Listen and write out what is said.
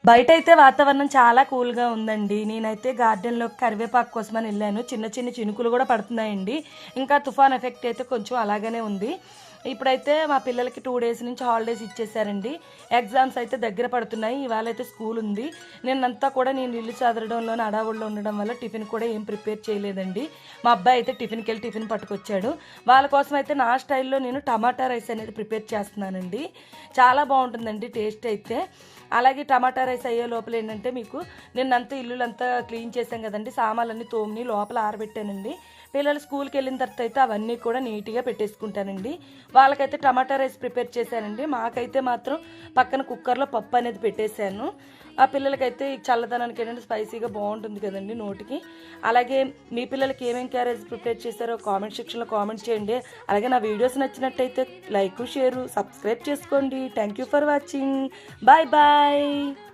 బయటైతే వాతావరణం చాలా కూల్గా ఉందండి. నేనైతే గార్డెన్‌లోకి కరివేపాకు కోసమని ఎళ్ళాను. చిన్న చిన్న చినుకులు గూడా పడుతున్నాయండి. ఇంకా తుఫాన్ ఎఫెక్ట్ అయితే కొంచెం అలాగనే ఉంది. ఇప్పుడైతే మా పిల్లలకి 2 డేస్ నుంచి హాలిడేస్ ఇచ్చేసారండి. ఎగ్జామ్స్ అయితే దగ్గర పడుతున్నాయి. ఇవాళైతే స్కూల్ ఉంది. నిన్నంతా కూడా నేను ఇల్లు సదరడంలోని హడావుడిలో ఉండడం వల్ల టిఫిన్ కూడా ఏం ప్రిపేర్ చేయలేదండి. మా అబ్బాయి అయితే టిఫిన్‌కెళ్ళి టిఫిన్ పట్టుకొచ్చాడు. వాళ్ళ కోసం అయితే నా స్టైల్‌లో నేను టమాటా రైస్ అనేది ప్రిపేర్ చేస్తున్నానండి. చాలా బావుంటుందండి టేస్ట్ అయితే. అలాగే టమాటా రైస్ అయ్యే లోపల ఏంటంటే మీకు నిన్నంతా ఇల్లులంతా క్లీన్ చేశాం కదండి, సామాన్లన్నీ తోమిని లోపల ఆరబెట్టానండి. పిల్లలు స్కూల్కి వెళ్ళిన తర్వాత అయితే అవన్నీ కూడా నీట్గా పెట్టేసుకుంటానండి. వాళ్ళకైతే టమాటా రైస్ ప్రిపేర్ చేశానండి. మాకైతే మాత్రం పక్కన కుక్కర్లో పప్పు అనేది పెట్టేశాను. ఆ పిల్లలకైతే ఈ చల్లదనానికి ఏంటంటే స్పైసీగా బాగుంటుంది కదండి నోటికి. అలాగే మీ పిల్లలకి ఏమేమి క్యారేజ్ ప్రిపేర్ చేశారో కామెంట్ సెక్షన్లో కామెంట్ చేయండి. అలాగే నా వీడియోస్ నచ్చినట్టయితే లైక్ షేరు సబ్స్క్రైబ్ చేసుకోండి. Thank you for watching. Bye bye.